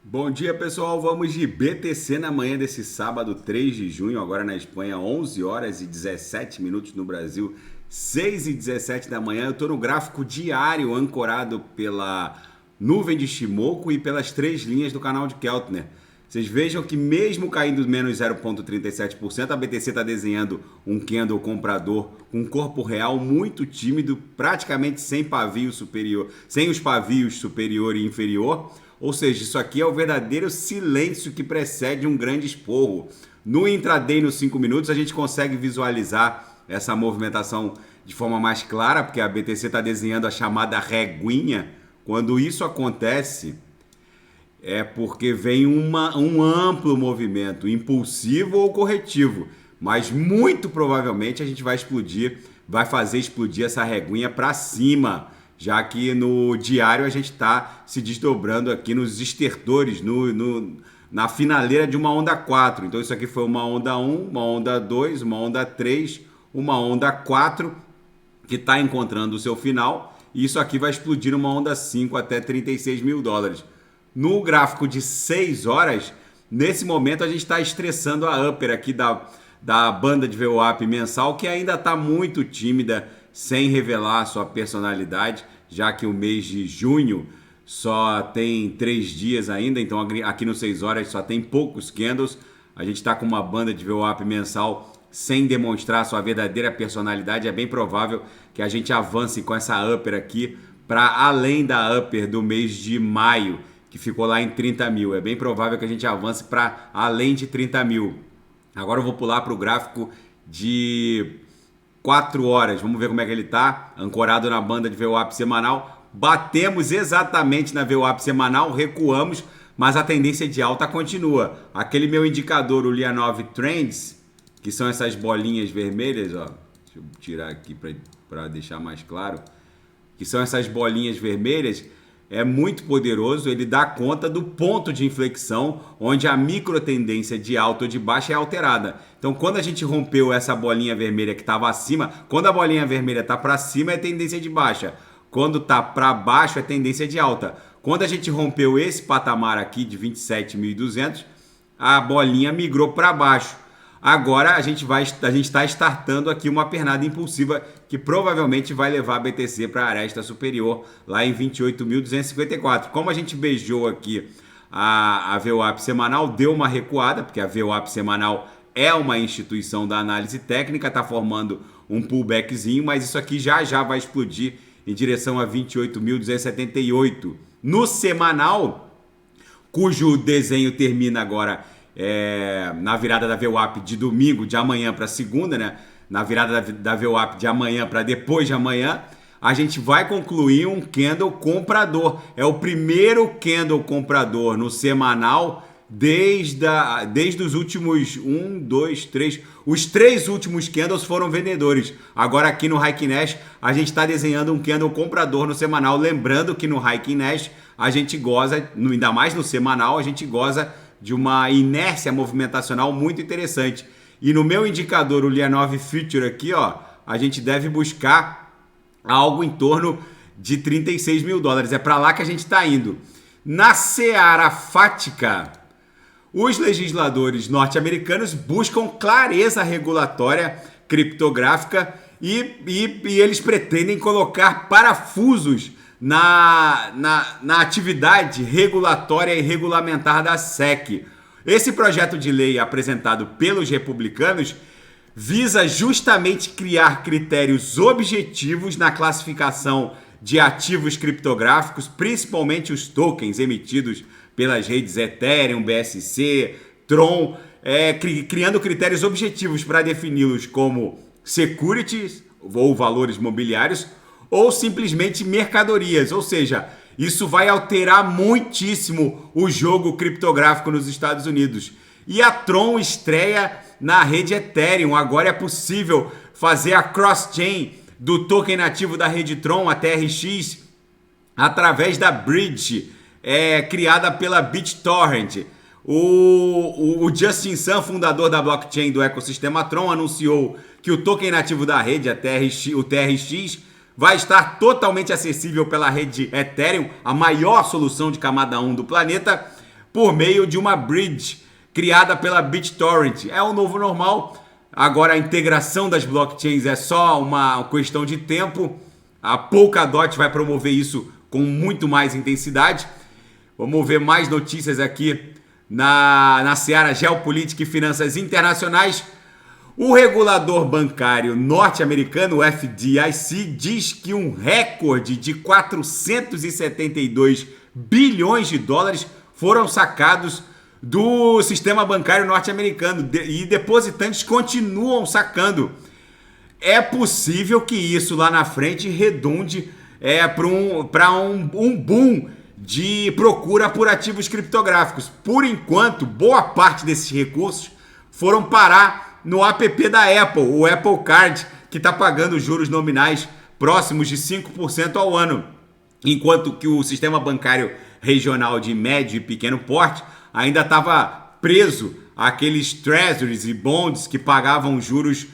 Bom dia, pessoal. Vamos de BTC na manhã desse sábado, 3 de junho, agora na Espanha, 11 horas e 17 minutos no Brasil, 6 e 17 da manhã. Eu estou no gráfico diário ancorado pela nuvem de Shimoku e pelas três linhas do canal de Keltner. Vocês vejam que mesmo caindo menos 0,37%, a BTC está desenhando um candle comprador com um corpo real muito tímido, praticamente sem pavio superior, sem os pavios superior e inferior. Ou seja, isso aqui é o verdadeiro silêncio que precede um grande esporro. No intraday, nos 5 minutos, a gente consegue visualizar essa movimentação de forma mais clara, porque a BTC está desenhando a chamada reguinha. Quando isso acontece, é porque vem um amplo movimento, impulsivo ou corretivo. Mas muito provavelmente a gente vai fazer explodir essa reguinha para cima, já que no diário a gente está se desdobrando aqui nos estertores, na finaleira de uma onda 4. Então isso aqui foi uma onda 1, uma onda 2, uma onda 3, uma onda 4, que está encontrando o seu final, e isso aqui vai explodir uma onda 5 até 36 mil dólares. No gráfico de 6 horas, nesse momento a gente está estressando a upper aqui da banda de VWAP mensal, que ainda está muito tímida, sem revelar sua personalidade, já que o mês de junho só tem 3 dias ainda, então aqui no 6 horas só tem poucos candles. A gente está com uma banda de VWAP mensal sem demonstrar sua verdadeira personalidade. É bem provável que a gente avance com essa upper aqui para além da upper do mês de maio, que ficou lá em 30 mil. É bem provável que a gente avance para além de 30 mil. Agora eu vou pular para o gráfico de 4 horas. Vamos ver como é que ele está, ancorado na banda de VWAP semanal. Batemos exatamente na VWAP semanal, recuamos, mas a tendência de alta continua. Aquele meu indicador, o Lianov Trends, que são essas bolinhas vermelhas, ó. Deixa eu tirar aqui para deixar mais claro. Que são essas bolinhas vermelhas, é muito poderoso, ele dá conta do ponto de inflexão onde a micro tendência de alta ou de baixa é alterada. Então, quando a gente rompeu essa bolinha vermelha que estava acima, quando a bolinha vermelha está para cima é tendência de baixa, quando está para baixo é tendência de alta. Quando a gente rompeu esse patamar aqui de 27.200, a bolinha migrou para baixo. Agora a gente está startando aqui uma pernada impulsiva que provavelmente vai levar a BTC para a aresta superior lá em 28.254. Como a gente beijou aqui a VWAP semanal, deu uma recuada, porque a VWAP semanal é uma instituição da análise técnica, está formando um pullbackzinho, mas isso aqui já vai explodir em direção a 28.278. No semanal, cujo desenho termina agora na virada da VWAP de domingo, de amanhã para segunda, né? Na virada da VWAP de amanhã para depois de amanhã, a gente vai concluir um candle comprador. É o primeiro candle comprador no semanal desde os últimos 1, 2, 3. Os 3 últimos candles foram vendedores. Agora aqui no Heikin Nash a gente está desenhando um candle comprador no semanal. Lembrando que no Heikin Nash a gente goza, ainda mais no semanal, a gente goza de uma inércia movimentacional muito interessante. E no meu indicador, o Lianov Future aqui, ó, a gente deve buscar algo em torno de 36 mil dólares. É para lá que a gente está indo. Na seara fática, os legisladores norte-americanos buscam clareza regulatória criptográfica e eles pretendem colocar parafusos na atividade regulatória e regulamentar da SEC. Esse projeto de lei apresentado pelos republicanos visa justamente criar critérios objetivos na classificação de ativos criptográficos, principalmente os tokens emitidos pelas redes Ethereum, BSC, Tron, criando critérios objetivos para defini-los como securities ou valores mobiliários ou simplesmente mercadorias, ou seja, isso vai alterar muitíssimo o jogo criptográfico nos Estados Unidos. E a Tron estreia na rede Ethereum. Agora é possível fazer a cross-chain do token nativo da rede Tron, a TRX, através da bridge criada pela BitTorrent. O Justin Sun, fundador da blockchain do ecossistema Tron, anunciou que o token nativo da rede, o TRX, vai estar totalmente acessível pela rede Ethereum, a maior solução de camada 1 do planeta. por meio de uma bridge criada pela BitTorrent. É o novo normal. Agora a integração das blockchains é só uma questão de tempo. A Polkadot vai promover isso com muito mais intensidade. Vamos ver mais notícias aqui na seara geopolítica e finanças internacionais. O regulador bancário norte-americano, o FDIC, diz que um recorde de 472 bilhões de dólares foram sacados do sistema bancário norte-americano e depositantes continuam sacando. É possível que isso lá na frente redunde para um boom de procura por ativos criptográficos. Por enquanto, boa parte desses recursos foram parar no app da Apple, o Apple Card, que está pagando juros nominais próximos de 5% ao ano, enquanto que o sistema bancário regional de médio e pequeno porte ainda estava preso àqueles treasuries e bonds que pagavam juros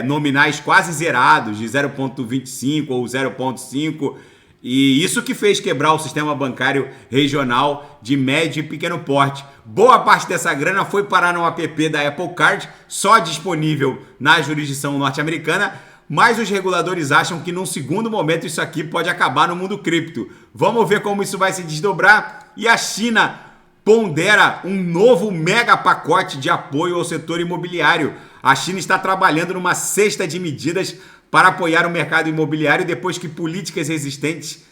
nominais quase zerados, de 0,25 ou 0,5%, e isso que fez quebrar o sistema bancário regional de médio e pequeno porte. Boa parte dessa grana foi parar no app da Apple Card, só disponível na jurisdição norte-americana, mas os reguladores acham que num segundo momento isso aqui pode acabar no mundo cripto. Vamos ver como isso vai se desdobrar. E a China pondera um novo mega pacote de apoio ao setor imobiliário. A China está trabalhando numa cesta de medidas para apoiar o mercado imobiliário depois que políticas existentes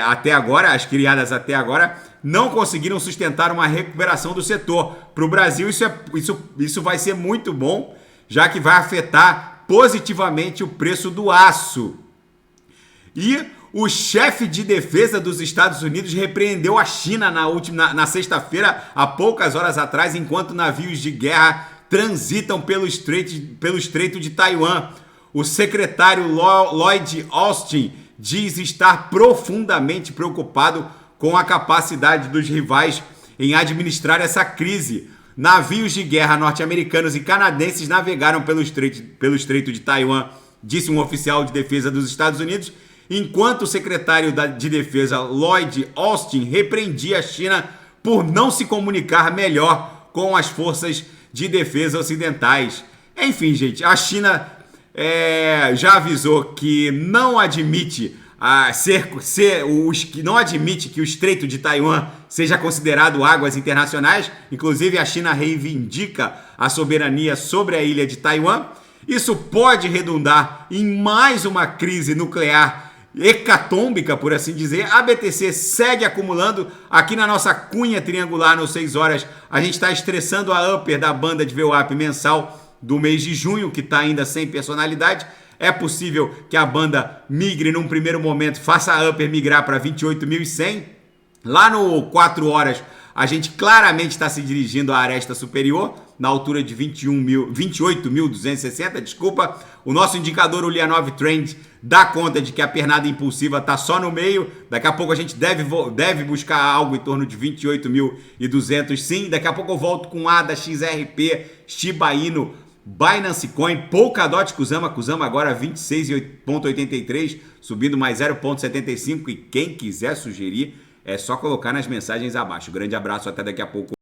até agora, as criadas até agora, não conseguiram sustentar uma recuperação do setor. Para o Brasil isso vai ser muito bom, já que vai afetar positivamente o preço do aço. E o chefe de defesa dos Estados Unidos repreendeu a China na sexta-feira, há poucas horas atrás, enquanto navios de guerra transitam pelo Estreito de Taiwan. O secretário Lloyd Austin diz estar profundamente preocupado com a capacidade dos rivais em administrar essa crise. Navios de guerra norte-americanos e canadenses navegaram pelo Estreito de Taiwan, disse um oficial de defesa dos Estados Unidos, enquanto o secretário de defesa Lloyd Austin repreendia a China por não se comunicar melhor com as forças de defesa ocidentais. Enfim, gente, a China já avisou que não admite não admite que o Estreito de Taiwan seja considerado águas internacionais. Inclusive, a China reivindica a soberania sobre a ilha de Taiwan. Isso pode redundar em mais uma crise nuclear hecatômbica, por assim dizer. A BTC segue acumulando. Aqui na nossa cunha triangular, no 6 horas, a gente está estressando a upper da banda de VWAP mensal do mês de junho, que está ainda sem personalidade. É possível que a banda migre num primeiro momento, faça a upper migrar para 28.100. Lá no 4 horas, a gente claramente está se dirigindo à aresta superior, na altura de 28.260, desculpa. O nosso indicador, o Lyanov Trend, dá conta de que a pernada impulsiva está só no meio. Daqui a pouco a gente deve buscar algo em torno de 28.200, sim. Daqui a pouco eu volto com ADA, XRP, Shiba Inu, Binance Coin, Polkadot, Kusama agora 26,83, subindo mais 0,75, e quem quiser sugerir é só colocar nas mensagens abaixo. Grande abraço, até daqui a pouco.